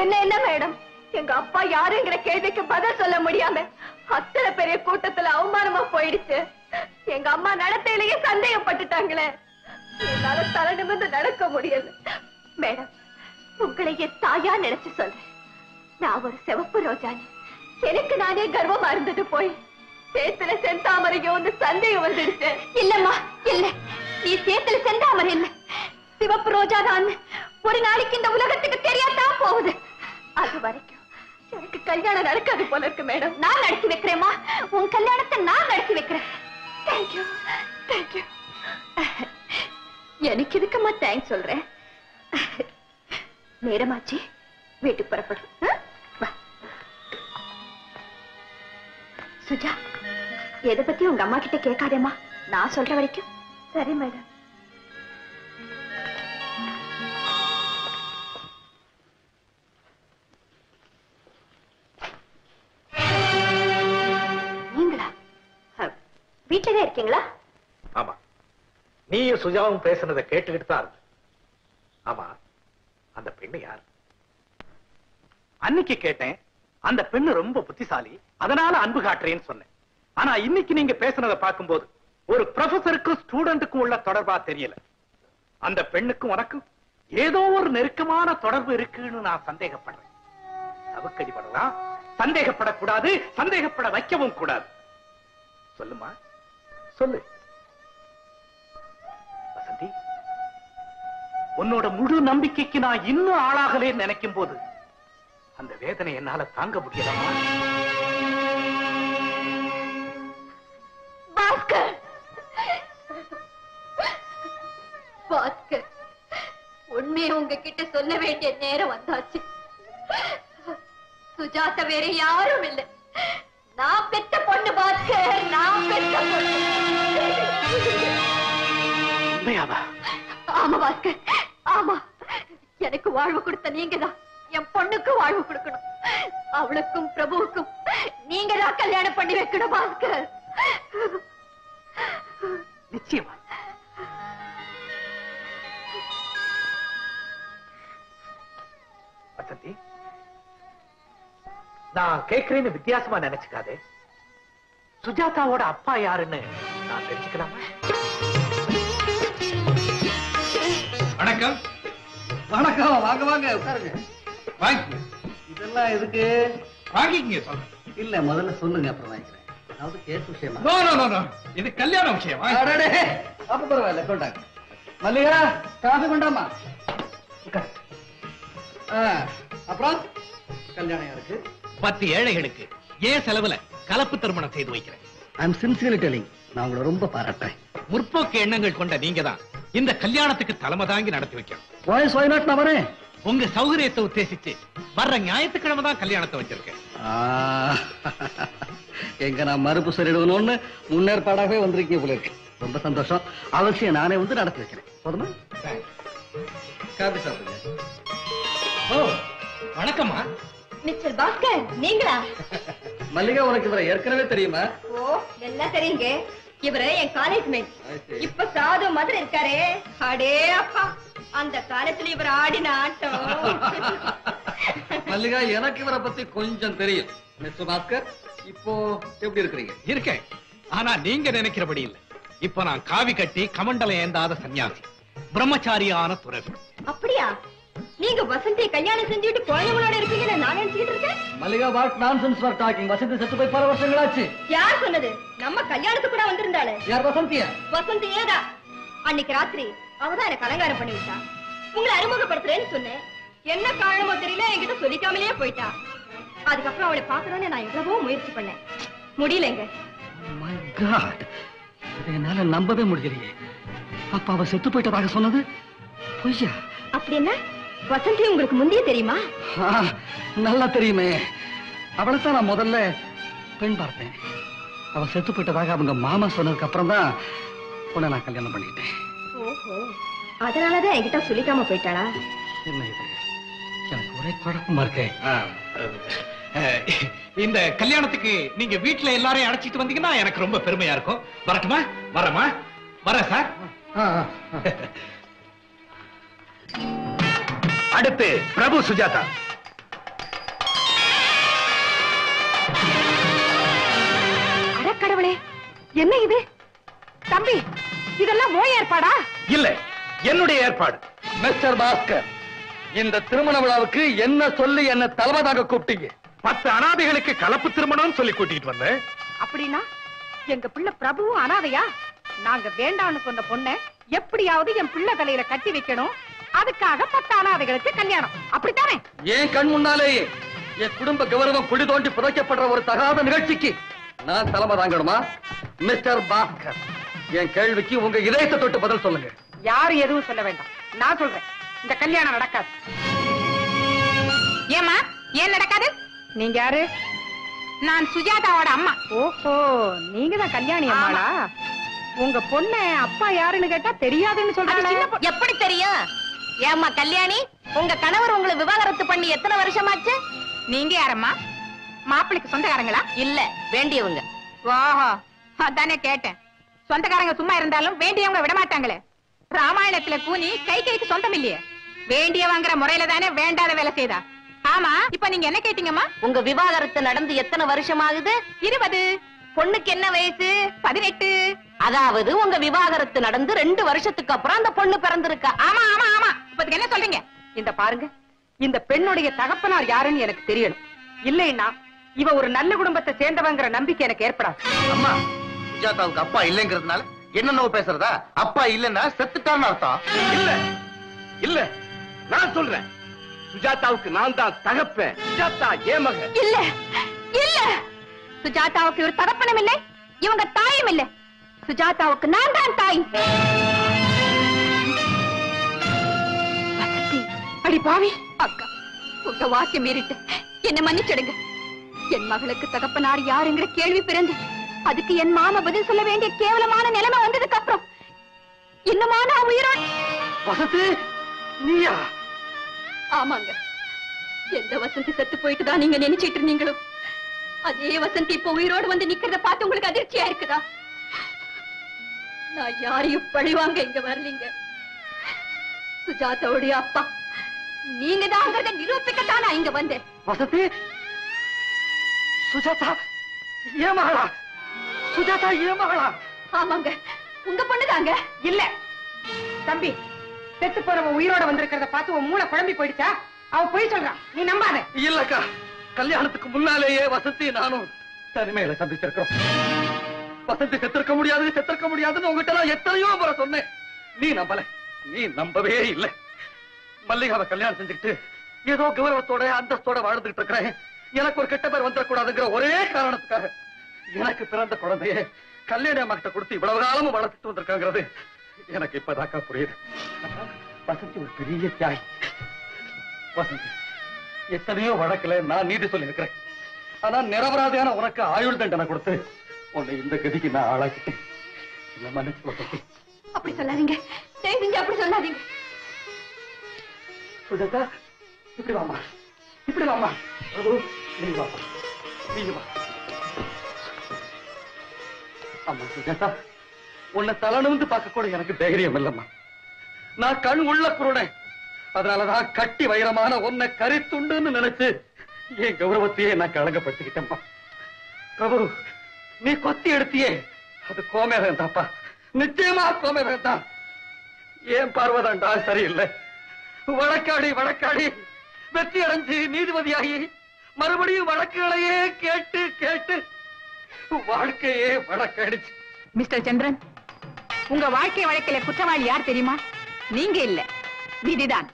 என்ன மேடம், எங்க அப்பா யாருங்கிற கேள்விக்கு பதில் சொல்ல முடியாம அத்தனை பெரிய கூட்டத்துல அவமானமா போயிடுச்சு. எங்க அம்மா நடத்தையிலேயே சந்தேகப்பட்டுட்டாங்களே. என்னால தலை நிமிர்ந்து நடக்க முடியல. மேடம், உங்களை என் தாயா நினைச்சு சொல்றேன். நான் ஒரு சிவப்பு ரோஜானி. எனக்கு நானே கர்வமா இருந்தது போய் சேத்துல செந்தாமரையோன்னு சந்தேகம் வந்துடுச்சு. இல்லம்மா, இல்ல, நீ சேத்துல செந்தாமரை இல்ல, சிவப்பு ரோஜா தான். ஒரு நாளைக்கு இந்த உலகத்துக்கு தெரியாதான் போகுது. அது வரைக்கும் எனக்கு கல்யாணம் நடக்காது போல இருக்கு மேடம். நான் நடத்தி வைக்கிறேம்மா, உன் கல்யாணத்தை நான் நடத்தி வைக்கிறேன். Thank you, thank you. எனக்கு இதுக்குமா தேங்க்ஸ் சொல்றேன். நேரமாச்சு, வீட்டுக்கு புறப்படும். சுஜா, எதை பத்தி உங்க அம்மா கிட்ட கேட்காதேம்மா, நான் சொல்ற வரைக்கும். சரி மேடம். நீங்களா வீட்டுலதான் இருக்கீங்களா? ஆமா, நீயும் சுஜாவும் பேசுனதை கேட்டுக்கிட்டு தான் இருந்த. ஆமா, அந்த பெண்ணு யார்? அன்னைக்கு கேட்டேன், அந்த பெண்ணு ரொம்ப புத்திசாலி, அதனால அன்பு காட்டுறேன்னு சொன்னேன். ஆனா இன்னைக்கு நீங்க பேசுனதை பார்க்கும்போது ஒரு ப்ரொஃபசருக்கும் ஸ்டூடெண்ட்டுக்கும் உள்ள தொடர்பா தெரியல. அந்த பெண்ணுக்கும் உனக்கும் ஏதோ ஒரு நெருக்கமான தொடர்பு இருக்குன்னு நான் சந்தேகப்படுறேன். சவுக்கடிப்படலாம், சந்தேகப்படக்கூடாது, சந்தேகப்பட வைக்கவும் கூடாது. சொல்லுமா, சொல்லு. வசந்தி, உன்னோட முழு நம்பிக்கைக்கு நான் இன்னும் ஆளாகலே நினைக்கும் போது அந்த வேதனை என்னால தாங்க முடியலமா? பாஸ்கர், பாஸ்கர், உண்மையை உங்ககிட்ட சொல்ல வேண்டிய நேரம் வந்தாச்சு. சுஜாதா வேற யாரும் இல்லை, நான் பெத்த பொண்ணு பாஸ்கர், நான் பெத்த பொண்ணு. உண்மையாவா? ஆமா பாஸ்கர், ஆமா. எனக்கு வாழ்வு கொடுத்த நீங்கதான் என் பொண்ணுக்கு வாழ்வு கொடுக்கணும். அவளுக்கும் பிரபுவுக்கும் நீங்க தான் கல்யாணம் பண்ணி வைக்கணும் பாஸ்கர். நிச்சயமா. வசந்தி, நான் கேட்கிறேன்னு வித்தியாசமா நினைச்சுக்காதே. சுஜாதாவோட அப்பா யாருன்னு நான் தெரிஞ்சுக்கலாமா? வணக்கம். வணக்கம். வாங்க வாங்க, உட்காருங்க. வாங்கி இதெல்லாம் எதுக்கு? வாங்கிக்கங்க. சொல்றேன். இல்ல, முதல்ல சொல்லுங்க, அப்புறம் வாங்கிக்கிறேன். அதாவது கேஸ் விஷயமா? நோ நோ நோ நோ, இது கல்யாண விஷயம். அடடே, அப்ப பரவாயில்ல, கொண்டாங்க. மல்லிகா, காஃபி கொண்டாமா. அப்புறம் கல்யாணம் யாருக்கு? 10 ஏழைகளுக்கு ஏன் செலவுல கலப்பு திருமணம் செய்து வைக்கிறேன். ஐ அம் சின்சியர்லி டெல்லிங், நான் உங்களை ரொம்ப பாராட்டுறேன். முற்போக்கு எண்ணங்கள் கொண்ட நீங்க தான் இந்த கல்யாணத்துக்கு தலைமை தாங்கி நடத்தி வைக்கணும். வாய்ஸ் வை நாட், நான் வரேன். உங்க சௌகரியத்தை உத்தேசிச்சு வர்ற ஞாயிற்றுக்கிழமை தான் கல்யாணத்தை வச்சிருக்கேன். எங்க நான் மறுப்பு சொல்லிடுவணும்னு முன்னேற்பாடாகவே வந்திருக்கீங்க போல இருக்கு. ரொம்ப சந்தோஷம். அவசியம் நானே வந்து நடத்தி வைக்கிறேன். போதுமா? காபி சாப்பிடுங்க. ஓ, வணக்கம்மா. மிஸ்டர் பாஸ்கர், நீங்களா? மல்லிகா, உனக்கு இவரை ஏற்கனவே தெரியுமா? ஓ, எல்லாம் தெரியுங்க. இவரு என் காலேஜ் மேட். இப்ப சாது மாதிரி இருக்காரே, அடே அப்பா, அந்த காலத்துல இவர் ஆடின ஆட்டம். மல்லிகா, எனக்கு இவரை பத்தி கொஞ்சம் தெரியும். மிஸ்டர் பாஸ்கர், இப்போ எப்படி இருக்கிறீங்க? இருக்கேன். ஆனா நீங்க நினைக்கிறபடி இல்ல. இப்ப நான் காவி கட்டி கமண்டலம் ஏந்தாத சன்னியாசி, பிரம்மச்சாரியான துறவி. அப்படியா? நீங்க வசந்தியை கல்யாணம் செஞ்சுட்டு குழந்தைகளோட இருக்கீங்கன்னு நான் நினைச்சுக்கிட்டு இருக்கேன். Mallika, what nonsense you are talking? Vasanthi செத்து போய் பல வருஷங்களாச்சு. யார் சொன்னது? நம்ம கல்யாணத்துக்கு கூட வந்திருந்தாளே. யார்? வசந்தியா? வசந்தி ஏதா? அன்னைக்கு ராத்திரி அவதான் எனக்கு அலங்காரம் பண்ணி விட்டா. உங்களை அறிமுகப்படுத்துறேன்னு சொன்னேன். என்ன காரணமோ தெரியல, என்கிட்ட சொல்லிக்காமலேயே போயிட்டா. அதுக்கப்புறம் அவளை பாக்கணும்னு நான் எவ்வளவோ முயற்சி பண்ணேன், முடியலங்க. மை காட், இதை என்னால நம்பவே முடியலையே. அப்ப அவ செத்து போயிட்டதாக சொன்னது பொய்யா? அப்படின்னா வசந்தி உங்களுக்கு முந்தைய தெரியுமா? நல்லா தெரியுமே. அவளைத்தான் நான் முதல்ல பெண் பார்த்தேன். அவ செத்து போயிட்டதாக அவங்க மாமா சொன்னதுக்கு அப்புறம் தான் உன்னை நான் கல்யாணம் பண்ணிக்கிட்டேன். ஓஹோ, அதனாலதான் என்கிட்ட சொல்லிக்காம போயிட்டாளா? என்ன இது, எனக்கு ஒரே குழப்பமா இருக்கே. இந்த கல்யாணத்துக்கு நீங்க வீட்டுல எல்லாரையும் அழைச்சிட்டு வந்தீங்கன்னா எனக்கு ரொம்ப பெருமையா இருக்கும். வரட்டுமா? வரமா? வர சார். அடுத்து பிரபு சுஜாதா. கடவுளே, என்ன இது? தம்பி, இதெல்லாம் ஓ ஏற்பாடா? இல்ல, என்னுடைய ஏற்பாடு. மிஸ்டர் பாஸ்கர், இந்த திருமண விழாவுக்கு என்ன சொல்லி என்ன தலைவதாக கூப்பிட்டீங்க? 10 அனாதைகளுக்கு கலப்பு திருமணம் சொல்லி கூட்டிட்டு வந்தேன். அப்படின்னா எங்க பிள்ளை பிரபுவும் அனாதையா? நாங்க வேண்டான்னு சொன்ன பொண்ணை எப்படியாவது என் பிள்ளை தலையில கட்டி வைக்கணும், அதுக்காக 10 அனாதைகளுக்கு கல்யாணம், அப்படித்தானே? ஏன் கண் முன்னாலேயே என் குடும்ப கௌரவம் குடி தோண்டி புதைக்கப்படுற ஒரு தகாத நிகழ்ச்சிக்கு நான் தலைமை தாங்கணுமா? மிஸ்டர் பாஸ்கர், என் கேள்விக்கு உங்க இதயத்தை தொட்டு பதில் சொல்லுங்க. யாரும் எதுவும் சொல்ல வேண்டாம், நான் சொல்றேன். இந்த கல்யாணம் நடக்காது. ஏமா, ஏன் நடக்காது? நீங்க யாரு? நான் சுஜாதாவோட அம்மா. ஓஹோ, நீங்க தான் கல்யாணி அம்மாளா? உங்க பொண்ணு அப்பா யாருன்னு கேட்டா தெரியாதுன்னு சொல்றாங்க. எப்படி தெரியும்? ஏம்மா கல்யாணி, உங்க கணவர் உங்களை விவாகரத்து பண்ணி எத்தனை வருஷமாச்சு? நீங்க யாரம்மா? மாப்பிளைக்கு சொந்தக்காரங்களா? இல்ல, வேண்டியவங்க. ஓஹோ, அதானே கேட்டேன். சொந்தக்காரங்க சும்மா இருந்தாலும் வேண்டியவங்க விட மாட்டாங்களே. ராமாயணத்துல கூனி கை கைக்கு சொந்தம் இல்லையே. வேண்டியவங்கிற முறையில தானே வேண்டாத வேலை செய்தா. ஆமா, இப்ப நீங்க என்ன கேட்டீங்கம்மா? உங்க விவாகரத்து நடந்து எத்தனை வருஷம் ஆகுது? 20. பொண்ணுக்கு என்ன வயசு? 18. அதாவது உங்க விவாகரத்து நடந்து 2 வருஷத்துக்கு அப்புறம் அந்த பொண்ணு பிறந்திருக்கா. ஆமா ஆமா ஆமா. இப்ப என்ன சொல்றீங்க? இந்த பாருங்க, இந்த பெண்ணுடைய தகப்பனார் யாருன்னு எனக்கு தெரியணும். இல்லைன்னா இவ ஒரு நல்ல குடும்பத்தை சேர்ந்தவங்கிற நம்பிக்கை எனக்கு ஏற்படாது. அம்மா, சுஜாதாவுக்கு அப்பா இல்லைங்கிறதுனால என்னென்ன பேசுறதா? அப்பா இல்லன்னா செத்துட்டான்னு அர்த்தம். இல்ல இல்ல, நான் சொல்றேன். சுஜாதாவுக்கு நான் தான் தகப்பேன். சுஜாதா ஏன் மக. இல்ல இல்ல, சுஜாதாவுக்கு ஒரு தகப்பனும் இல்லை, இவங்க தாயும் இல்ல. சுஜாதாவுக்கு நான் தான் தாய். அடி பாவி, அக்கா, உங்க வாக்கிய மீறிட்டு என்ன மன்னிச்சிடுங்க. என் மகளுக்கு தகப்பனார் யாருங்கிற கேள்வி பிறந்து அதுக்கு என் மாமா பதில் சொல்ல வேண்டிய கேவலமான நிலைமை வந்ததுக்கு அப்புறம் இன்னுமா நான் உயிரோடு? வசந்தி, நீயா? ஆமாங்க, எந்த வசந்தி செத்து போயிட்டு தான் நீங்க நினைச்சிட்டு இருந்தீங்களோ அதே வசந்தி இப்ப உயிரோடு வந்து நிக்கிறத பார்த்து உங்களுக்கு அதிர்ச்சியா இருக்குதா? நான் யாரையும் பழிவாங்க இங்க வரலீங்க. சுஜாதாவுடைய அப்பா நீங்க தான் நிரூபிக்கத்தான் நான் இங்க வந்தேன். வசந்தி, சுஜாதா ஏமாளா? சுஜாதா ஏமாளா? ஆமாங்க, உங்க பொண்ணுதாங்க. இல்ல தம்பி, செத்து போறவன் உயிரோட வந்திருக்கிறத பார்த்து உன் மூளை குழம்பி போயிடுச்சா? அவ போய் சொல்றான், நீ நம்பாத. இல்லக்கா, கல்யாணத்துக்கு முன்னாலேயே வசந்தி நானும் தனிமையில சந்திச்சிருக்கிறோம். வசந்தி செத்திருக்க முடியாதுன்னு உங்ககிட்ட நான் எத்தனையோ முறை சொன்னேன். நீ நம்பல, நீ நம்பவே இல்லை. மல்லிகாவை கல்யாணம் செஞ்சுக்கிட்டு ஏதோ கௌரவத்தோட அந்தஸ்தோட வாழ்ந்துட்டு இருக்கிறேன். எனக்கு ஒரு கெட்ட பேர் வந்துடக்கூடாதுங்கிற ஒரே காரணத்துக்காக எனக்கு பிறந்த குழந்தைய கல்யாண அம்மாக்கிட்ட கொடுத்து இவ்வளவு காலமும் வளர்த்துட்டு வந்திருக்காங்கிறது எனக்கு இப்பதாக்கா புரியுது. வசந்தி ஒரு பெரிய தியாகி. வசந்தி, எத்தனையோ வழக்குல நான் நீதி சொல்லி இருக்கிறேன். ஆனா நிரபராதியான உனக்கு ஆயுள் தண்டனை கொடுத்து உன்னை இந்த கதிக்கு நான் ஆளாக்கிட்டேன். என்ன மன்னிச்சு வசந்தி. அப்படி சொல்லாதீங்க, தயவு செஞ்சு அப்படி சொல்லாதீங்க. சுஜாதா, இப்படி வாமா, இப்படி வாமா. நீ வாமா, நீ வா. ஆமா சுஜாதா, உன்னை தலை நிமிர்ந்து பார்க்க கூட எனக்கு தைரியம் இல்லம்மா. நான் கண் உள்ள குருடேன். அதனாலதான் கட்டி வைரமான உன்னை கரித்துண்டுன்னு நினைச்சு என் கௌரவத்தையே நான் கலங்கப்படுத்திக்கிட்டேன்ப்பா. பிரபு, நீ கொத்தி எடுத்தியே அது கோமேதம் தாப்பா, நிச்சயமா கோமேதம் தான். ஏன் பார்வதாண்டா சரியில்லை. வழக்காடி வெற்றி அடைஞ்சு நீதிபதியாகி மறுபடியும் வழக்குகளையே கேட்டு கேட்டு வாழ்க்கையே வழக்கடிச்சு. மிஸ்டர் சந்திரன், உங்க வாழ்க்கை வழக்கில குற்றவாளி யார் தெரியுமா? நீங்க இல்ல, விதிதான்.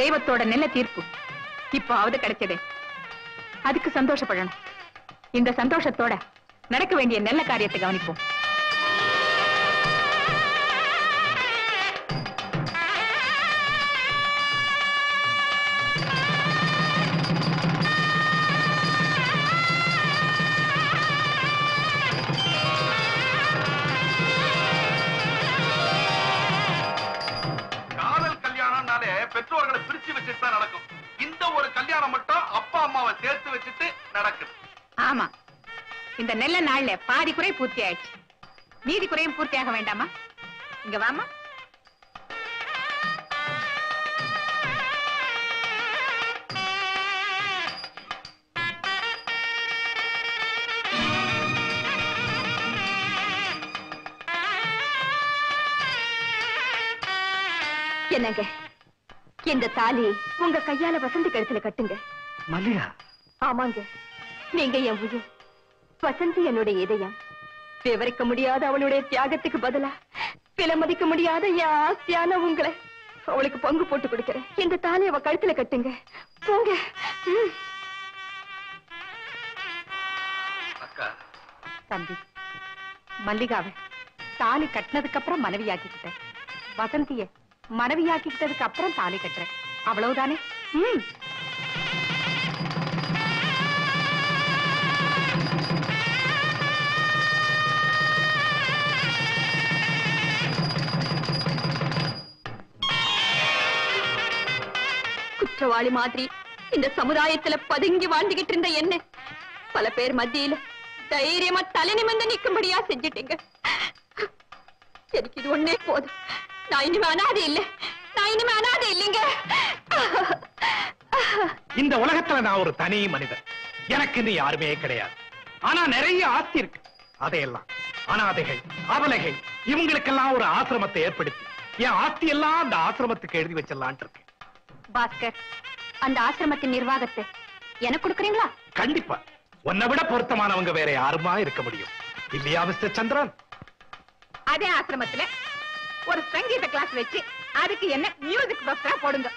தெய்வத்தோட நல்ல தீர்ப்பு இப்போவது கிடைச்சது. அதுக்கு சந்தோஷப்படணும். இந்த சந்தோஷத்தோட நடக்க வேண்டிய நல்ல காரியத்தை கவனிப்போம். பெற்றோர்களை பிரிச்சு வச்சுட்டு தான் நடக்கும். இந்த ஒரு கல்யாணம் மட்டும் அப்பா அம்மாவை சேர்த்து வச்சுட்டு நடக்குது. ஆமா, இந்த நல்ல நாள்ல பாதி குறை பூர்த்தி ஆயிடுச்சு. மீதி குறையும் பூர்த்தியாக வேண்டாமா? இங்க வாமா. என்னங்க இந்த தாலி உங்க கையால வசந்தி கழுத்துல கட்டுங்க. மல்லிகா, ஆமாங்க, நீங்க என் உயிர், வசந்தி என்னுடைய இதயம். விவரிக்க முடியாத அவளுடைய தியாகத்துக்கு பதிலா விலை மதிக்க முடியாத என் ஆசையான உங்களை அவளுக்கு பங்கு போட்டு கொடுக்கிறேன். இந்த தாலி அவ கழுத்துல கட்டுங்க. போங்க. தம்பி, மல்லிகாவை தாலி கட்டினதுக்கு அப்புறம் மனைவியாக்கிக்கிட்டேன். வசந்திய மனைவியாக்கிக்கிட்டதுக்கு அப்புறம் தாலி கட்டுறேன். அவ்வளவுதானே? குற்றவாளி மாதிரி இந்த சமுதாயத்துல பதுங்கி வாழ்ந்துகிட்டு இருந்த என்ன பல பேர் மத்தியில தைரியமா தலை நிமிர்ந்து நிக்கும்படியா செஞ்சிட்டீங்க. எனக்கு இது ஒண்ணே போதும். நான் இனிமே அனாதை இல்லை. இல்லைங்க. இந்த உலகத்துல நான் ஒரு தனி மனிதன். எனக்கு இன்னும் யாருமே கிடையாது. ஆனா நிறைய ஆஸ்தி இருக்கு. அதையெல்லாம் அனாதைகள், அபலைகள் இவங்களுக்கெல்லாம் ஒரு ஆசிரமத்தை ஏற்படுத்தி என் ஆஸ்தி எல்லாம் அந்த ஆசிரமத்துக்கு எழுதி வச்சிடலான் இருக்கு. பாஸ்கர், அந்த ஆசிரமத்தின் நிர்வாகத்தை எனக்கு கொடுக்கறீங்களா? கண்டிப்பா. உன்னை விட பொருத்தமானவங்க வேற யாருமா இருக்க முடியும் இல்லையா மிஸ்டர் சந்திரன்? அதே ஆசிரமத்துல ஒரு சங்கீத கிளாஸ் வச்சு அதுக்கு என்ன மியூசிக் பாக்ஸா போடுங்க.